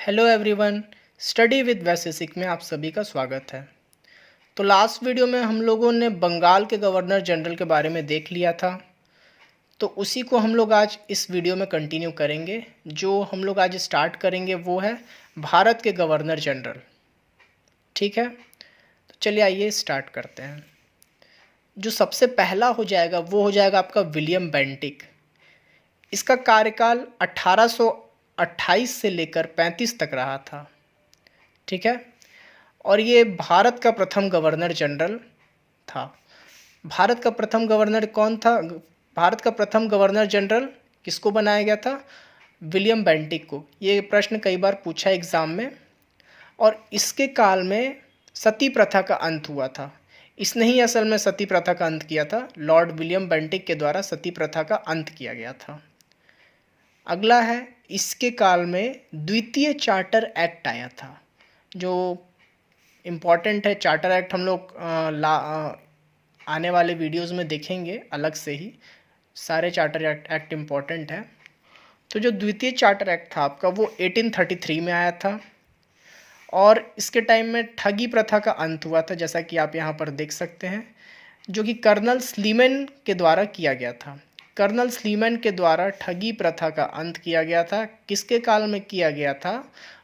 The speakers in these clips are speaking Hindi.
हेलो एवरीवन, स्टडी विद वैशेषिक में आप सभी का स्वागत है। तो लास्ट वीडियो में हम लोगों ने बंगाल के गवर्नर जनरल के बारे में देख लिया था। तो उसी को हम लोग आज इस वीडियो में कंटिन्यू करेंगे। जो हम लोग आज स्टार्ट करेंगे वो है भारत के गवर्नर जनरल। ठीक है, तो चलिए आइए स्टार्ट करते हैं। जो सबसे पहला हो जाएगा वो हो जाएगा आपका विलियम बेंटिक। इसका कार्यकाल 1828 से लेकर 35 तक रहा था। ठीक है, और ये भारत का प्रथम गवर्नर जनरल था। भारत का प्रथम गवर्नर कौन था? भारत का प्रथम गवर्नर जनरल किसको बनाया गया था? विलियम बेंटिक को। ये प्रश्न कई बार पूछा एग्ज़ाम में। और इसके काल में सती प्रथा का अंत हुआ था। इसने ही असल में सती प्रथा का अंत किया था। लॉर्ड विलियम बेंटिक के द्वारा सती प्रथा का अंत किया गया था। अगला है, इसके काल में द्वितीय चार्टर एक्ट आया था। जो इम्पॉर्टेंट है चार्टर एक्ट, हम लोग आने वाले वीडियोस में देखेंगे अलग से ही। सारे चार्टर एक्ट इम्पॉर्टेंट है। तो जो द्वितीय चार्टर एक्ट था आपका वो 1833 में आया था। और इसके टाइम में ठगी प्रथा का अंत हुआ था, जैसा कि आप यहाँ पर देख सकते हैं, जो कि कर्नल स्लीमैन के द्वारा किया गया था। कर्नल स्लीमैन के द्वारा ठगी प्रथा का अंत किया गया था। किसके काल में किया गया था?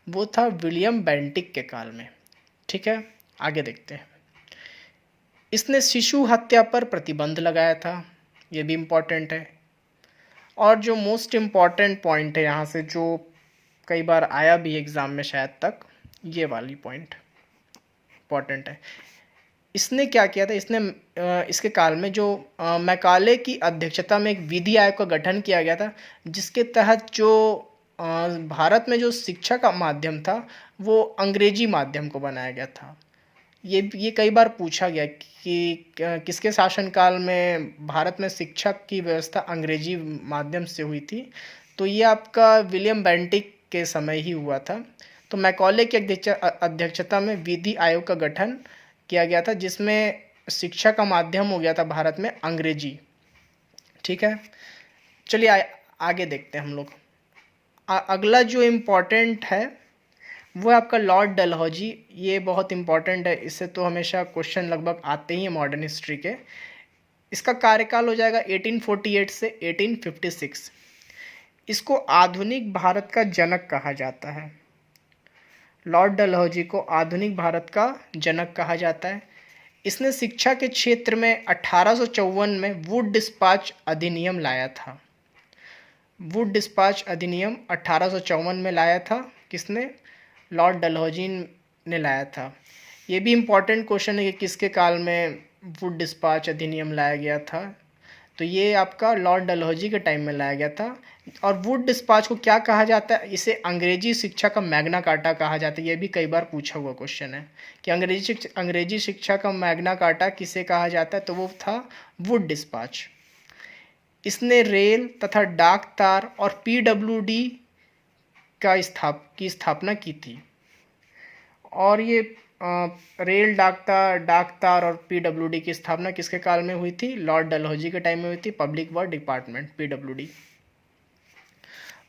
वो था विलियम बेंटिक के काल में। ठीक है, आगे देखते हैं। इसने शिशु हत्या पर प्रतिबंध लगाया था। ये भी इम्पॉर्टेंट है। और जो मोस्ट इम्पॉर्टेंट पॉइंट है यहाँ से, जो कई बार आया भी एग्ज़ाम में शायद तक, ये वाली पॉइंट इम्पॉर्टेंट है। इसने क्या किया था? इसने इसके काल में जो मैकाले की अध्यक्षता में एक विधि आयोग का गठन किया गया था, जिसके तहत जो भारत में जो शिक्षा का माध्यम था वो अंग्रेजी माध्यम को बनाया गया था। ये कई बार पूछा गया कि किसके शासनकाल में भारत में शिक्षा की व्यवस्था अंग्रेजी माध्यम से हुई थी। तो ये आपका विलियम बेंटिक के समय ही हुआ था। तो मैकॉले की अध्यक्षता में विधि आयोग का गठन किया गया था, जिसमें शिक्षा का माध्यम हो गया था भारत में अंग्रेजी। ठीक है, चलिए आगे देखते हैं हम लोग। अगला जो इम्पोर्टेंट है वो है आपका लॉर्ड डलहौजी। ये बहुत इम्पॉर्टेंट है, इससे तो हमेशा क्वेश्चन लगभग आते ही हैं मॉडर्न हिस्ट्री के। इसका कार्यकाल हो जाएगा 1848 से 1856। इसको आधुनिक भारत का जनक कहा जाता है। लॉर्ड डलहौजी को आधुनिक भारत का जनक कहा जाता है। इसने शिक्षा के क्षेत्र में 1854 में वुड डिस्पैच अधिनियम लाया था। वुड डिस्पैच अधिनियम 1854 में लाया था। किसने? लॉर्ड डलहौजी ने लाया था। ये भी इम्पॉर्टेंट क्वेश्चन है कि किसके काल में वुड डिस्पैच अधिनियम लाया गया था। तो ये आपका लॉर्ड डलहौजी के टाइम में लाया गया था। और वुड डिस्पैच को क्या कहा जाता है? इसे अंग्रेजी शिक्षा का मैग्ना कार्टा कहा जाता है। ये भी कई बार पूछा हुआ क्वेश्चन है कि अंग्रेजी शिक्षा का मैग्ना कार्टा किसे कहा जाता है? तो वो था वुड डिस्पैच। इसने रेल तथा डाक तार और पीडब्ल्यूडी की स्थापना की थी। और ये रेल, डाक तार और पीडब्ल्यूडी की स्थापना किसके काल में हुई थी? लॉर्ड डलहौजी के टाइम में हुई थी। Public work department, PWD.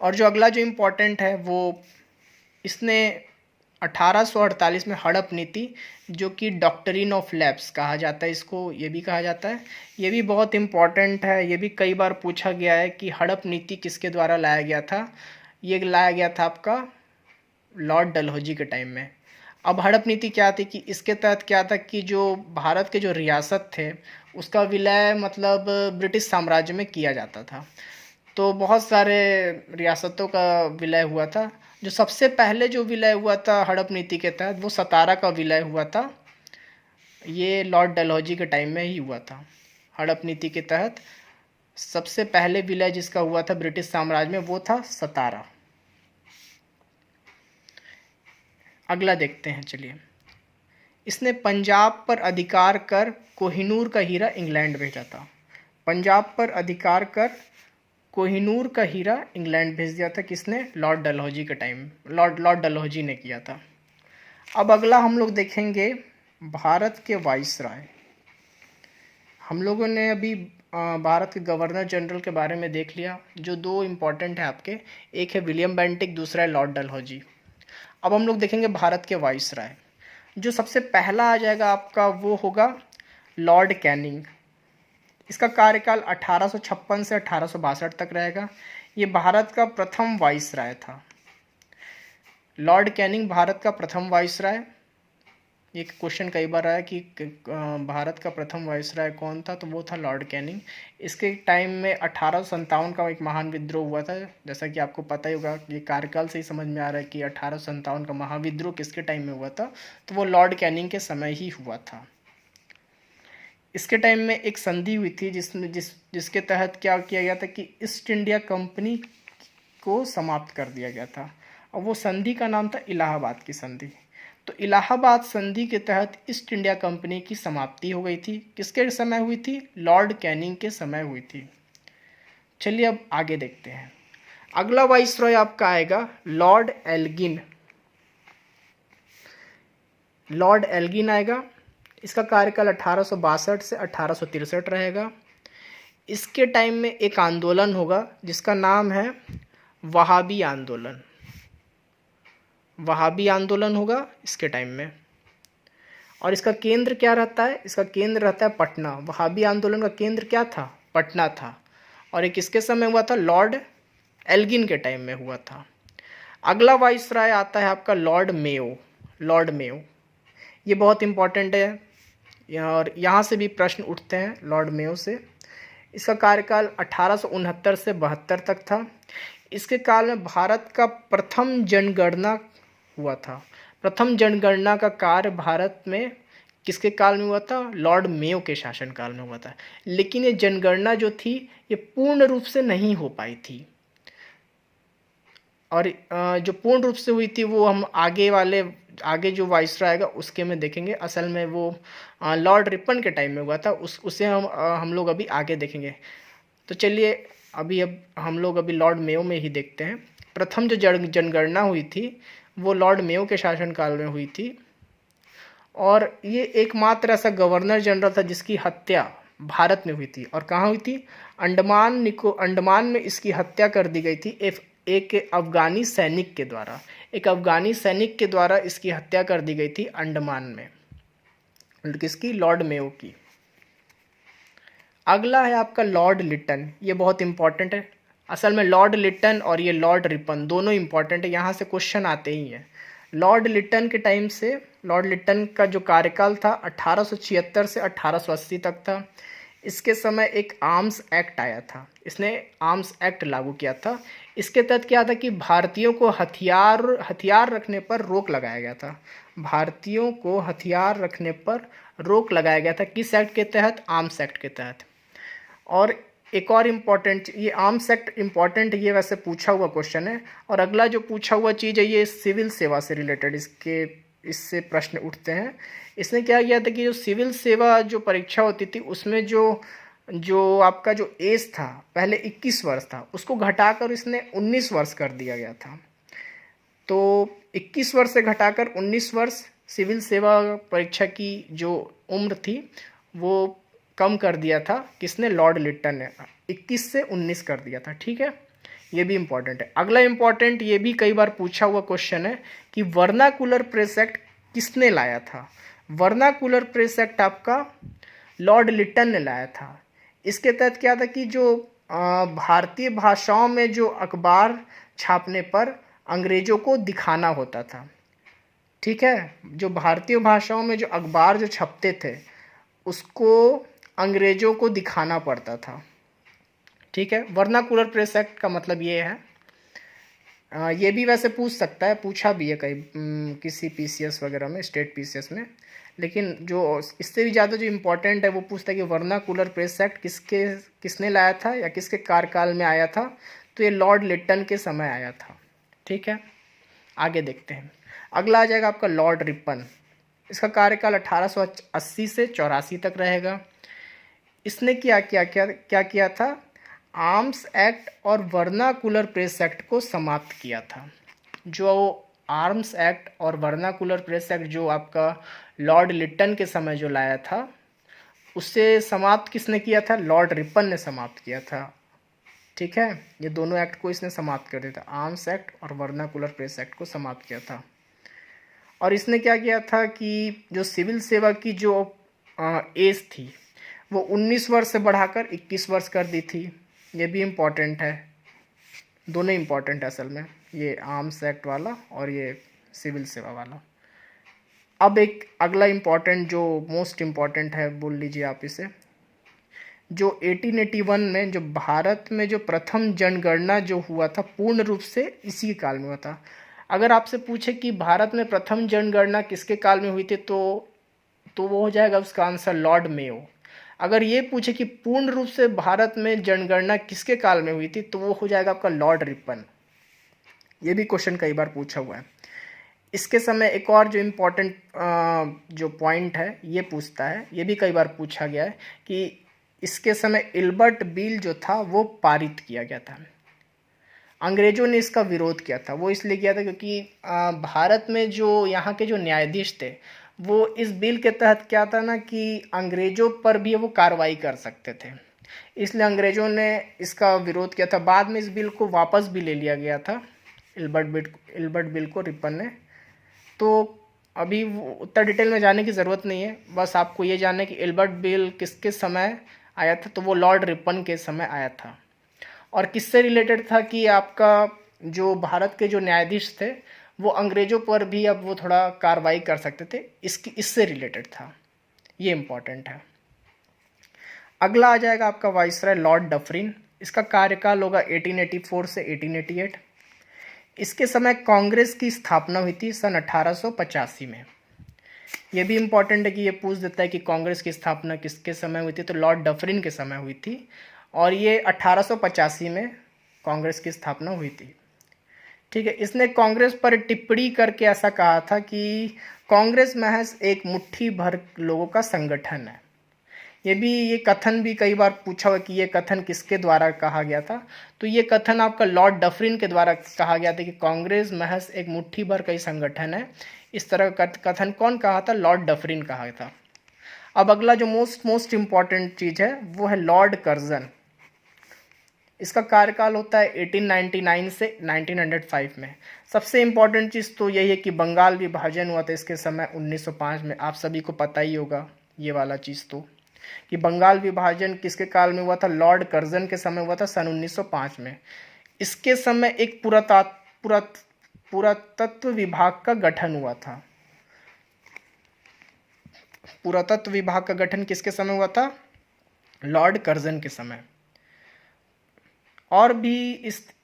और जो अगला जो इम्पोर्टेंट है वो, इसने 1848 में हड़प नीति, जो कि डॉक्ट्रिन ऑफ लैप्स कहा जाता है इसको, ये भी कहा जाता है। ये भी बहुत इम्पॉर्टेंट है। ये भी कई बार पूछा गया है कि हड़प नीति किसके द्वारा लाया गया था। ये लाया गया था आपका लॉर्ड डलहौजी के टाइम में। अब हड़प नीति क्या थी कि इसके तहत क्या था कि जो भारत के जो रियासत थे उसका विलय मतलब ब्रिटिश साम्राज्य में किया जाता था। तो बहुत सारे रियासतों का विलय हुआ था। जो सबसे पहले जो विलय हुआ था हड़प नीति के तहत, वो सतारा का विलय हुआ था। ये लॉर्ड डलहौजी के टाइम में ही हुआ था। हड़प नीति के तहत सबसे पहले विलय जिसका हुआ था ब्रिटिश साम्राज्य में, वो था सतारा। अगला देखते हैं, चलिए। इसने पंजाब पर अधिकार कर कोहिनूर का हीरा इंग्लैंड भेजा था। पंजाब पर अधिकार कर कोहिनूर का हीरा इंग्लैंड भेज दिया था। किसने? लॉर्ड डलहौजी के टाइम, लॉर्ड डलहौजी ने किया था। अब अगला हम लोग देखेंगे भारत के वाइसराय। हम लोगों ने अभी भारत के गवर्नर जनरल के बारे में देख लिया। जो दो इम्पॉर्टेंट है आपके, एक है विलियम बेंटिक, दूसरा है लॉर्ड डलहौजी। अब हम लोग देखेंगे भारत के वाइसराय। जो सबसे पहला आ जाएगा आपका वो होगा लॉर्ड कैनिंग। इसका कार्यकाल 1856 से 1862 तक रहेगा। ये भारत का प्रथम वाइसराय था। लॉर्ड कैनिंग भारत का प्रथम वाइसराय। एक क्वेश्चन कई बार आया कि भारत का प्रथम वाइसराय कौन था, तो वो था लॉर्ड कैनिंग। इसके टाइम में 1857 का एक महान विद्रोह हुआ था। जैसा कि आपको पता ही होगा, ये कार्यकाल से ही समझ में आ रहा है कि 1857 का महाविद्रोह किसके टाइम में हुआ था, तो वो लॉर्ड कैनिंग के समय ही हुआ था। इसके टाइम में एक संधि हुई थी जिसके तहत क्या किया गया था कि ईस्ट इंडिया कंपनी को समाप्त कर दिया गया था, और वो संधि का नाम था इलाहाबाद की संधि। तो इलाहाबाद संधि के तहत ईस्ट इंडिया कंपनी की समाप्ति हो गई थी। किसके समय हुई थी? लॉर्ड कैनिंग के समय हुई थी। चलिए अब आगे देखते हैं। अगला वाइसरॉय आपका आएगा लॉर्ड एल्गिन। लॉर्ड एल्गिन आएगा। इसका कार्यकाल 1862 से 1863 रहेगा। इसके टाइम में एक आंदोलन होगा जिसका नाम है वहाबी आंदोलन। वहाबी आंदोलन होगा इसके टाइम में, और इसका केंद्र क्या रहता है? इसका केंद्र रहता है पटना। वहाबी आंदोलन का केंद्र क्या था? पटना था। और ये किसके समय हुआ था? लॉर्ड एल्गिन के टाइम में हुआ था। अगला वाइसराय आता है आपका लॉर्ड मेयो। लॉर्ड मेयो ये बहुत इंपॉर्टेंट है, और यहाँ से भी प्रश्न उठते हैं लॉर्ड मेयो से। इसका कार्यकाल 1869 से 72 तक था। इसके काल में भारत का प्रथम जनगणना हुआ था। प्रथम जनगणना का कार्य भारत में किसके काल में हुआ था? लॉर्ड मेयो के शासनकाल में हुआ था। लेकिन ये जनगणना जो थी ये पूर्ण रूप से नहीं हो पाई थी, और जो पूर्ण रूप से हुई थी वो हम आगे जो वाइसरॉय आएगा उसके में देखेंगे। असल में वो लॉर्ड रिपन के टाइम में हुआ था, उसे हम लोग अभी आगे देखेंगे। तो चलिए अब हम लोग अभी लॉर्ड मेयो में ही देखते हैं। प्रथम जो जनगणना हुई थी वो लॉर्ड मेयो के शासनकाल में हुई थी, और ये एकमात्र ऐसा गवर्नर जनरल था जिसकी हत्या भारत में हुई थी। और कहाँ हुई थी? अंडमान में इसकी हत्या कर दी गई थी एक अफगानी सैनिक के द्वारा। एक अफगानी सैनिक के द्वारा इसकी हत्या कर दी गई थी अंडमान में। किसकी? लॉर्ड मेयो की। अगला है आपका लॉर्ड लिटन। ये बहुत इंपॉर्टेंट है। असल में लॉर्ड लिटन और ये लॉर्ड रिपन दोनों इंपॉर्टेंट है, यहाँ से क्वेश्चन आते ही हैं। लॉर्ड लिटन के टाइम से, लॉर्ड लिटन का जो कार्यकाल था 1876 से 1880 तक था। इसके समय एक आर्म्स एक्ट आया था। इसने आर्म्स एक्ट लागू किया था। इसके तहत क्या था कि भारतीयों को हथियार रखने पर रोक लगाया गया था। भारतीयों को हथियार रखने पर रोक लगाया गया था। किस एक्ट के तहत? आर्म्स एक्ट के तहत। और एक और इम्पॉर्टेंट, ये आर्म्स एक्ट इम्पॉर्टेंट, ये वैसे पूछा हुआ क्वेश्चन है। और अगला जो पूछा हुआ चीज़ है ये सिविल सेवा से रिलेटेड इससे प्रश्न उठते हैं। इसने क्या किया था कि जो सिविल सेवा जो परीक्षा होती थी उसमें जो आपका जो एज था पहले 21 वर्ष था, उसको घटाकर इसने 19 वर्ष कर दिया गया था। तो 21 वर्ष से घटाकर 19 वर्ष सिविल सेवा परीक्षा की जो उम्र थी वो कम कर दिया था। किसने? लॉर्ड लिटन ने 21 से 19 कर दिया था। ठीक है, ये भी इंपॉर्टेंट है। अगला इंपॉर्टेंट, ये भी कई बार पूछा हुआ क्वेश्चन है कि वर्नाकुलर प्रेस एक्ट किसने लाया था? वर्नाकुलर प्रेस एक्ट आपका लॉर्ड लिटन ने लाया था। इसके तहत क्या था कि जो भारतीय भाषाओं में जो अखबार छापने पर अंग्रेजों को दिखाना होता था। ठीक है, जो भारतीय भाषाओं में जो अखबार जो छपते थे उसको अंग्रेजों को दिखाना पड़ता था। ठीक है, वर्नाकुलर प्रेस एक्ट का मतलब ये है। ये भी वैसे पूछ सकता है, पूछा भी है कई किसी पीसीएस वगैरह में, स्टेट पीसीएस में। लेकिन जो इससे भी ज़्यादा जो इम्पोर्टेंट है वो पूछता है कि वर्नाकुलर प्रेस एक्ट किसने लाया था या किसके कार्यकाल में आया था? तो ये लॉर्ड लिटन के समय आया था। ठीक है, आगे देखते हैं। अगला आ जाएगा आपका लॉर्ड रिपन। इसका कार्यकाल 1880 से 84 तक रहेगा। इसने क्या किया था? आर्म्स एक्ट और वर्नाकुलर प्रेस एक्ट को समाप्त किया था। जो आर्म्स एक्ट और वर्नाकुलर प्रेस एक्ट जो आपका लॉर्ड लिटन के समय जो लाया था, उससे समाप्त किसने किया था? लॉर्ड रिपन ने समाप्त किया था। ठीक है, ये दोनों एक्ट को इसने समाप्त कर दिया था। आर्म्स एक्ट और वर्नाकुलर प्रेस एक्ट को समाप्त किया था। और इसने क्या किया था कि जो सिविल सेवा की जो एज थी वो 19 वर्ष से बढ़ाकर 21 वर्ष कर दी थी। ये भी इम्पॉर्टेंट है, दोनों इम्पॉर्टेंट है असल में, ये आर्म्स एक्ट वाला और ये सिविल सेवा वाला। अब एक अगला इम्पॉर्टेंट जो मोस्ट इम्पॉर्टेंट है, बोल लीजिए आप इसे, जो 1881 में जो भारत में जो प्रथम जनगणना जो हुआ था पूर्ण रूप से इसी काल में हुआ था। अगर आपसे पूछे कि भारत में प्रथम जनगणना किसके काल में हुई थी तो वो हो जाएगा उसका आंसर लॉर्ड मेयो। अगर ये पूछे कि पूर्ण रूप से भारत में जनगणना किसके काल में हुई थी तो वो हो जाएगा आपका लॉर्ड रिपन। ये भी क्वेश्चन कई बार पूछा हुआ है। इसके समय एक और जो इम्पोर्टेंट जो पॉइंट है ये पूछता है, ये भी कई बार पूछा गया है कि इसके समय इल्बर्ट बिल जो था वो पारित किया गया था। अंग्रेजों ने इसका विरोध किया था, वो इसलिए किया था क्योंकि भारत में जो यहाँ के जो न्यायाधीश थे वो इस बिल के तहत क्या था ना कि अंग्रेजों पर भी वो कार्रवाई कर सकते थे, इसलिए अंग्रेजों ने इसका विरोध किया था। बाद में इस बिल को वापस भी ले लिया गया था, इल्बर्ट बिल को रिपन ने। तो अभी उतना डिटेल में जाने की ज़रूरत नहीं है, बस आपको ये जानना है कि इल्बर्ट बिल किसके समय आया था, तो वो लॉर्ड रिपन के समय आया था। और किससे रिलेटेड था कि आपका जो भारत के जो न्यायाधीश थे वो अंग्रेजों पर भी अब वो थोड़ा कार्रवाई कर सकते थे, इससे रिलेटेड था, ये इम्पॉर्टेंट है। अगला आ जाएगा आपका वाइसराय लॉर्ड डफरिन। इसका कार्यकाल होगा 1884 से 1888। इसके समय कांग्रेस की स्थापना हुई थी सन 1885 में। ये भी इम्पॉर्टेंट है कि ये पूछ देता है कि कांग्रेस की स्थापना किसके समय हुई थी, तो लॉर्ड डफरिन के समय हुई थी और ये 1885 में कांग्रेस की स्थापना हुई थी। ठीक है, इसने कांग्रेस पर टिप्पणी करके ऐसा कहा था कि कांग्रेस महज एक मुट्ठी भर लोगों का संगठन है। ये कथन भी कई बार पूछा हुआ कि ये कथन किसके द्वारा कहा गया था, तो ये कथन आपका लॉर्ड डफरिन के द्वारा कहा गया था कि कांग्रेस महज एक मुट्ठी भर का संगठन है। इस तरह का कथन कौन कहा था, लॉर्ड डफरिन कहा था। अब अगला जो मोस्ट इम्पॉर्टेंट चीज़ है वो है लॉर्ड कर्जन। इसका कार्यकाल होता है 1899 से 1905 में। सबसे इम्पॉर्टेंट चीज़ तो यही है कि बंगाल विभाजन हुआ था इसके समय 1905 में। आप सभी को पता ही होगा ये वाला चीज़ तो, कि बंगाल विभाजन किसके काल में हुआ था, लॉर्ड कर्जन के समय हुआ था सन 1905 में। इसके समय एक पुरातत्व विभाग का गठन हुआ था। पुरातत्व विभाग का गठन किसके समय हुआ था, लॉर्ड कर्जन के समय। और भी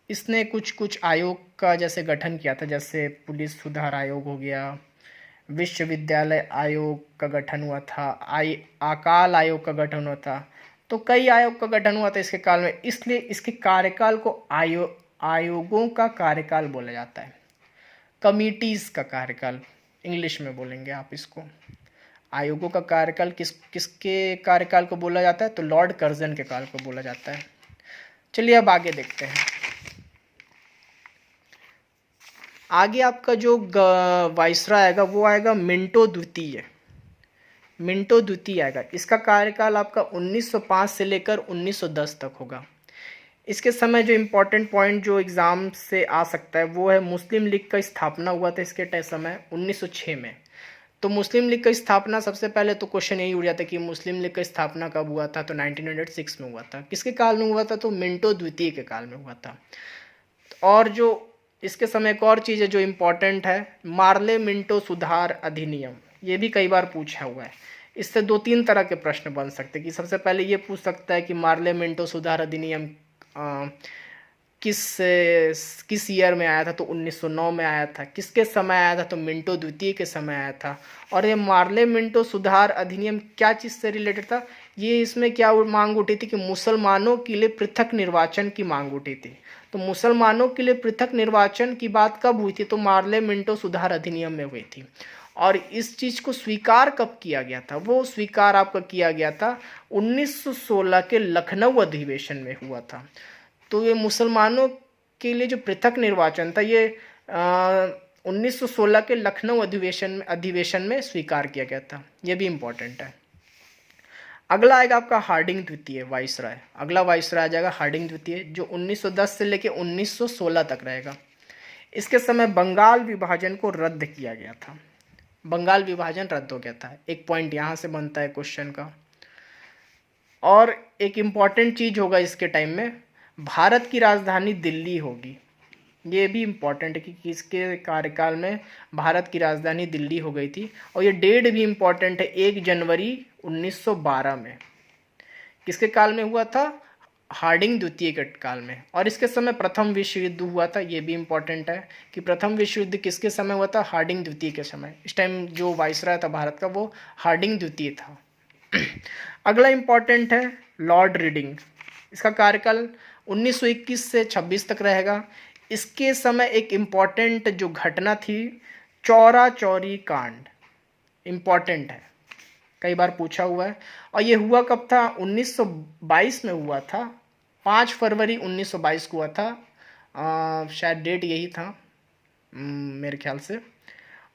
इसने कुछ आयोग का जैसे गठन किया था, जैसे पुलिस सुधार आयोग हो गया, विश्वविद्यालय आयोग का गठन हुआ था, अकाल आयोग का गठन हुआ था। तो कई आयोग का गठन हुआ था इसके काल में, इसलिए इसके कार्यकाल को आयोगों का कार्यकाल बोला जाता है। कमिटीज़ का कार्यकाल इंग्लिश में बोलेंगे आप इसको। आयोगों का कार्यकाल किसके कार्यकाल को बोला जाता है, तो लॉर्ड कर्जन के काल को बोला जाता है। चलिए अब आगे देखते हैं। आगे आपका जो वाइसराय आएगा वो आएगा मिंटो द्वितीय। मिंटो द्वितीय आएगा। इसका कार्यकाल आपका 1905 से लेकर 1910 तक होगा। इसके समय जो इम्पोर्टेंट पॉइंट जो एग्ज़ाम से आ सकता है वो है मुस्लिम लीग का स्थापना हुआ था इसके समय 1906 में। तो मुस्लिम लीग का स्थापना सबसे पहले तो क्वेश्चन यही उठ जाता है कि मुस्लिम लीग का स्थापना कब हुआ था, तो 1906 में हुआ था। किसके काल में हुआ था, तो मिंटो द्वितीय के काल में हुआ था। और जो इसके समय एक और चीज़ है जो इम्पोर्टेंट है, मार्ले मिंटो सुधार अधिनियम। ये भी कई बार पूछा हुआ है। इससे 2-3 तरह के प्रश्न बन सकते हैं कि सबसे पहले ये पूछ सकता है कि मार्ले मिंटो सुधार अधिनियम किस ईयर में आया था, तो 1909 में आया था। किसके समय आया था, तो मिंटो द्वितीय के समय आया था। और ये मार्ले मिंटो सुधार अधिनियम क्या चीज़ से रिलेटेड था, ये इसमें क्या मांग उठी थी कि मुसलमानों के लिए पृथक निर्वाचन की मांग उठी थी। तो मुसलमानों के लिए पृथक निर्वाचन की बात कब हुई थी, तो मार्ले मिंटो सुधार अधिनियम में हुई थी। और इस चीज़ को स्वीकार कब किया गया था, वो स्वीकार आपका किया गया था 1916 के लखनऊ अधिवेशन में हुआ था। तो ये मुसलमानों के लिए जो पृथक निर्वाचन था ये 1916 के लखनऊ अधिवेशन में स्वीकार किया गया था। ये भी इम्पोर्टेंट है। अगला आएगा आपका हार्डिंग द्वितीय वाइसराय। अगला वाइसराय आ जाएगा हार्डिंग द्वितीय, जो 1910 से लेकर 1916 तक रहेगा। इसके समय बंगाल विभाजन को रद्द किया गया था। बंगाल विभाजन रद्द हो गया था। एक पॉइंट यहाँ से बनता है क्वेश्चन का। और एक इम्पॉर्टेंट चीज़ होगा इसके टाइम में, भारत की राजधानी दिल्ली होगी। ये भी इम्पॉर्टेंट है कि किसके कार्यकाल में भारत की राजधानी दिल्ली हो गई थी। और ये डेट भी इम्पॉर्टेंट है, 1 जनवरी 1912 में। किसके काल में हुआ था? हार्डिंग द्वितीय के काल में। और इसके समय प्रथम विश्व युद्ध हुआ था। ये भी इम्पॉर्टेंट है कि प्रथम विश्व युद्ध किसके समय हुआ था? हार्डिंग द्वितीय के समय। इस टाइम जो वाइसराय था भारत का वो हार्डिंग द्वितीय था। अगला इम्पॉर्टेंट है लॉर्ड रीडिंग। इसका कार्यकाल 1921 से 26 तक रहेगा। इसके समय एक इम्पॉर्टेंट जो घटना थी, चौरा चौरी कांड, इम्पॉर्टेंट है, कई बार पूछा हुआ है। और ये हुआ कब था? 1922 में हुआ था। 5 फरवरी 1922 को हुआ था। शायद डेट यही था मेरे ख्याल से।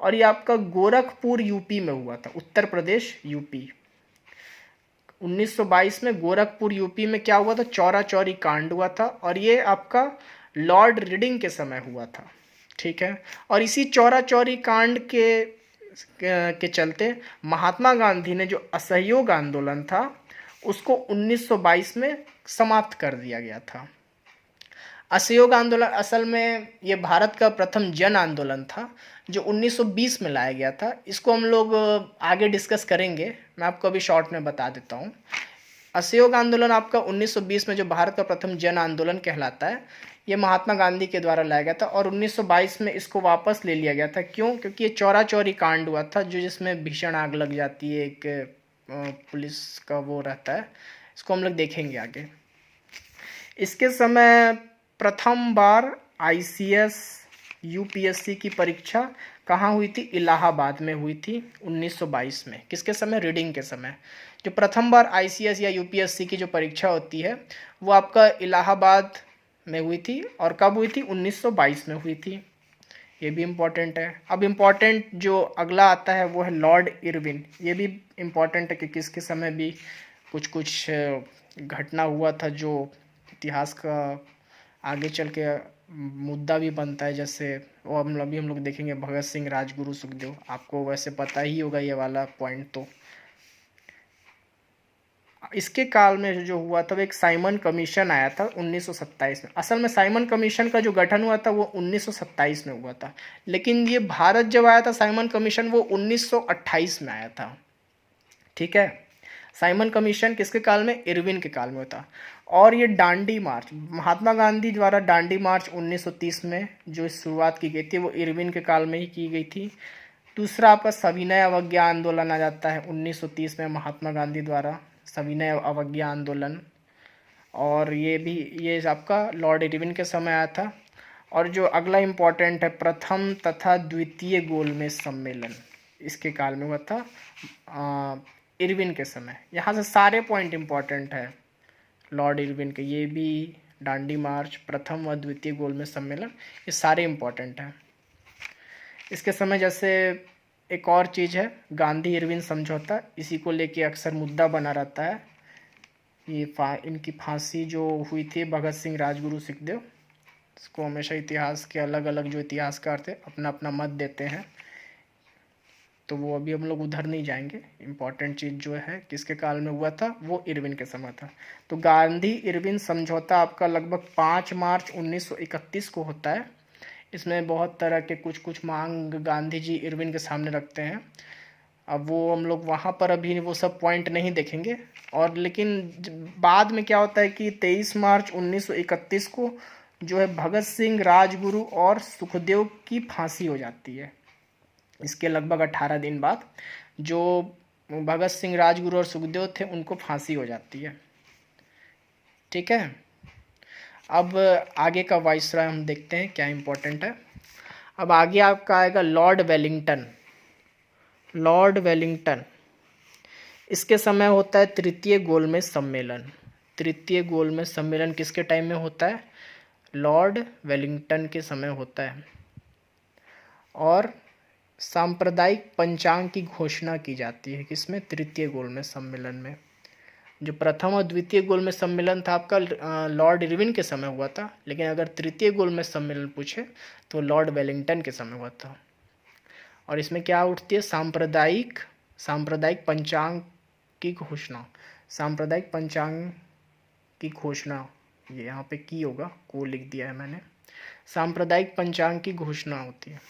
और ये आपका गोरखपुर यूपी में हुआ था, उत्तर प्रदेश यूपी। 1922 में गोरखपुर यूपी में क्या हुआ था? चौरा चौरी कांड हुआ था। और ये आपका लॉर्ड रीडिंग के समय हुआ था। ठीक है। और इसी चौरा चौरी कांड के चलते महात्मा गांधी ने जो असहयोग आंदोलन था उसको 1922 में समाप्त कर दिया गया था। असहयोग आंदोलन असल में ये भारत का प्रथम जन आंदोलन था जो 1920 में लाया गया था। इसको हम लोग आगे डिस्कस करेंगे, मैं आपको अभी शॉर्ट में बता देता हूँ। असहयोग आंदोलन आपका 1920 में जो भारत का प्रथम जन आंदोलन कहलाता है, ये महात्मा गांधी के द्वारा लाया गया था। और 1922 में इसको वापस ले लिया गया था। क्यों? क्योंकि ये चौरा चौरी कांड हुआ था जो जिसमें भीषण आग लग जाती है, एक पुलिस का वो रहता है। इसको हम लोग देखेंगे आगे। इसके समय प्रथम बार आईसीएस यूपीएससी की परीक्षा कहाँ हुई थी? इलाहाबाद में हुई थी 1922 में। किसके समय? रीडिंग के समय। जो प्रथम बार आईसीएस या यूपीएससी की जो परीक्षा होती है वो आपका इलाहाबाद में हुई थी। और कब हुई थी? 1922 में हुई थी। ये भी इम्पॉर्टेंट है। अब इम्पॉर्टेंट जो अगला आता है वो है लॉर्ड इरविन। ये भी इम्पॉर्टेंट है कि किसके समय भी कुछ कुछ घटना हुआ था जो इतिहास का आगे चल के मुद्दा भी बनता है। जैसे वो हम लोग देखेंगे भगत सिंह, राजगुरु, सुखदेव। आपको वैसे पता ही होगा ये वाला पॉइंट। तो इसके काल में जो हुआ था वो एक साइमन कमीशन आया था 1927 में। असल में साइमन कमीशन का जो गठन हुआ था वो 1927 में हुआ था। लेकिन ये भारत जब आया था साइमन कमीशन वो 1928 में आया था। ठीक है। साइमन कमीशन किसके काल में? इरविन के काल में होता। और ये दांडी मार्च, महात्मा गांधी द्वारा दांडी मार्च 1930 में जो शुरुआत की गई थी वो इरविन के काल में ही की गई थी। दूसरा आपका सविनय अवज्ञा आंदोलन आ जाता है 1930 में महात्मा गांधी द्वारा, सविनय अवज्ञा आंदोलन। और ये आपका लॉर्ड इरविन के समय आया था। और जो अगला इम्पोर्टेंट है प्रथम तथा द्वितीय गोलमेज सम्मेलन, इसके काल में हुआ था इरविन के समय। यहाँ से सारे पॉइंट इम्पोर्टेंट है लॉर्ड इरविन के। ये भी दांडी मार्च, प्रथम व द्वितीय गोलमेज सम्मेलन, ये सारे इम्पोर्टेंट हैं। इसके समय जैसे एक और चीज़ है गांधी इरविन समझौता, इसी को लेके अक्सर मुद्दा बना रहता है। ये इनकी फांसी जो हुई थी भगत सिंह, राजगुरु, सुखदेव, इसको हमेशा इतिहास के अलग अलग जो इतिहासकार थे अपना अपना मत देते हैं। तो वो अभी हम लोग उधर नहीं जाएंगे। इम्पॉर्टेंट चीज़ जो है किसके काल में हुआ था वो इरविन के समय था। तो गांधी इरविन समझौता आपका लगभग 5 मार्च 1931 को होता है। इसमें बहुत तरह के कुछ मांग गांधी जी इरविन के सामने रखते हैं। अब वो हम लोग वहाँ पर अभी वो सब पॉइंट नहीं देखेंगे। और लेकिन बाद में क्या होता है कि 23 मार्च 1931 को जो है भगत सिंह, राजगुरु और सुखदेव की फांसी हो जाती है। इसके लगभग 18 दिन बाद जो भगत सिंह, राजगुरु और सुखदेव थे उनको फांसी हो जाती है। ठीक है। अब आगे का वाइसरॉय हम देखते हैं क्या इम्पोर्टेंट है। अब आगे आपका आएगा लॉर्ड वेलिंगटन। लॉर्ड वेलिंगटन, इसके समय होता है तृतीय गोलमेज सम्मेलन। तृतीय गोलमेज सम्मेलन किसके टाइम में होता है? लॉर्ड वेलिंगटन के समय होता है। और सांप्रदायिक पंचांग की घोषणा की जाती है किसमें? तृतीय गोलमेज सम्मेलन में। जो प्रथम और द्वितीय गोलमेज सम्मेलन था आपका लॉर्ड इरविन के समय हुआ था, लेकिन अगर तृतीय गोलमेज सम्मेलन पूछे तो लॉर्ड वेलिंगटन के समय हुआ था। और इसमें क्या उठती है, सांप्रदायिक पंचांग की घोषणा। सांप्रदायिक पंचांग की घोषणा, ये यहाँ पे की होगा, को लिख दिया है मैंने। सांप्रदायिक पंचांग की घोषणा होती है।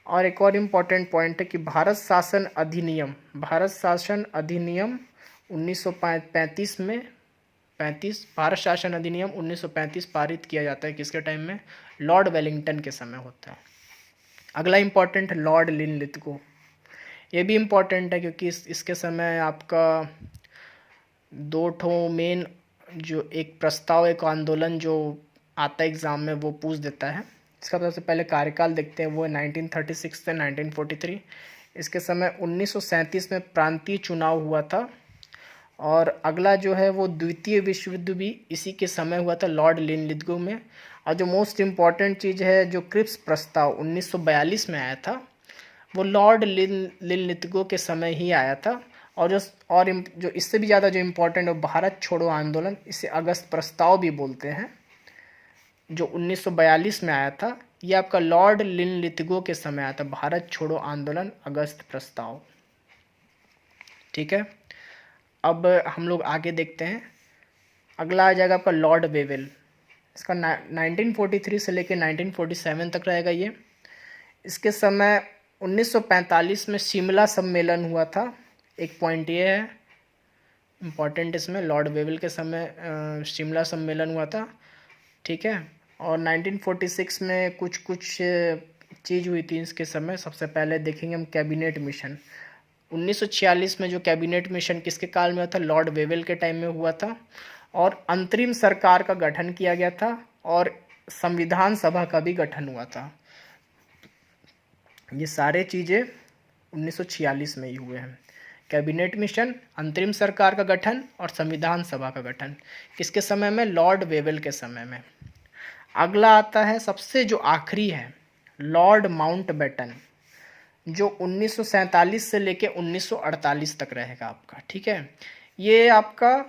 और एक और इम्पॉर्टेंट पॉइंट है कि भारत शासन अधिनियम 1935 में भारत शासन अधिनियम 1935 पारित किया जाता है। किसके टाइम में, लॉर्ड वेलिंगटन के समय होता है। अगला इम्पॉर्टेंट है लॉर्ड लिनलिथगो। ये भी इम्पॉर्टेंट है क्योंकि इसके समय आपका दो ठो मेन जो एक प्रस्ताव, एक आंदोलन जो आता है एग्ज़ाम में, वो पूछ देता है। इसका सबसे पहले कार्यकाल देखते हैं, वो है 1936 से 1943। इसके समय 1937 में प्रांतीय चुनाव हुआ था। और अगला जो है वो द्वितीय विश्व युद्ध भी इसी के समय हुआ था, लॉर्ड लिनलिथगो में। और जो मोस्ट इम्पॉर्टेंट चीज़ है, जो क्रिप्स प्रस्ताव 1942 में आया था, वो लॉर्ड लिनलिथगो के समय ही आया था। और जो इससे भी ज़्यादा जो इम्पोर्टेंट है, भारत छोड़ो आंदोलन, इसे अगस्त प्रस्ताव भी बोलते हैं, जो 1942 में आया था। ये आपका लॉर्ड लिनलिथगो के समय आया था, भारत छोड़ो आंदोलन अगस्त प्रस्ताव। ठीक है, अब हम लोग आगे देखते हैं। अगला आ जाएगा आपका लॉर्ड वेवेल। इसका 1943 से लेकर 1947 तक रहेगा ये। इसके समय 1945 में शिमला सम्मेलन हुआ था। एक पॉइंट ये है इम्पॉर्टेंट इसमें, लॉर्ड वेवेल के समय शिमला सम्मेलन हुआ था। ठीक है, और 1946 में कुछ चीज़ हुई थी इसके समय। सबसे पहले देखेंगे हम कैबिनेट मिशन। 1946 में जो कैबिनेट मिशन किसके काल में हुआ था, लॉर्ड वेवेल के टाइम में हुआ था। और अंतरिम सरकार का गठन किया गया था और संविधान सभा का भी गठन हुआ था। ये सारे चीज़ें 1946 में ही हुए हैं। कैबिनेट मिशन, अंतरिम सरकार का गठन और संविधान सभा का गठन किसके समय में, लॉर्ड वेवेल के समय में। अगला आता है सबसे जो आखिरी है, लॉर्ड माउंटबेटन, जो 1947 से लेके 1948 तक रहेगा आपका। ठीक है, ये आपका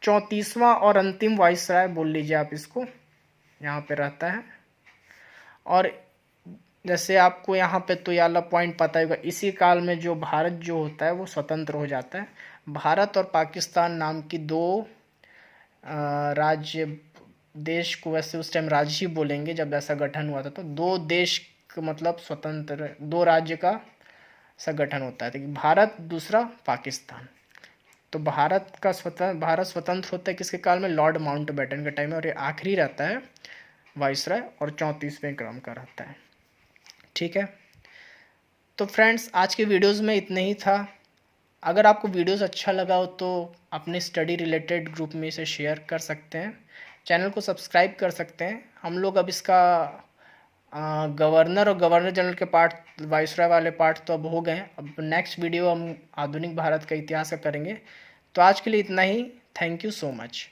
34वां और अंतिम वाइसराय बोल लीजिए आप इसको, यहाँ पे रहता है। और जैसे आपको यहाँ पे तो ये वाला पॉइंट पता होगा, इसी काल में जो भारत जो होता है वो स्वतंत्र हो जाता है। भारत और पाकिस्तान नाम की दो राज्य, देश को वैसे उस टाइम राज्य ही बोलेंगे जब ऐसा गठन हुआ था, तो दो देश मतलब स्वतंत्र, दो राज्य का सा गठन होता है। तो भारत, दूसरा पाकिस्तान। तो भारत स्वतंत्र होता है किसके काल में, लॉर्ड माउंटबेटन के टाइम में। और ये आखिरी रहता है वाइसराय और 34वें क्रम का रहता है। ठीक है, तो फ्रेंड्स आज के वीडियोस में इतना ही था। अगर आपको वीडियोस अच्छा लगा हो तो अपने स्टडी रिलेटेड ग्रुप में इसे शेयर कर सकते हैं, चैनल को सब्सक्राइब कर सकते हैं। हम लोग अब इसका गवर्नर और गवर्नर जनरल के पार्ट, वाइसराय वाले पार्ट तो अब हो गए हैं। अब नेक्स्ट वीडियो हम आधुनिक भारत का इतिहास का करेंगे। तो आज के लिए इतना ही। Thank you so much.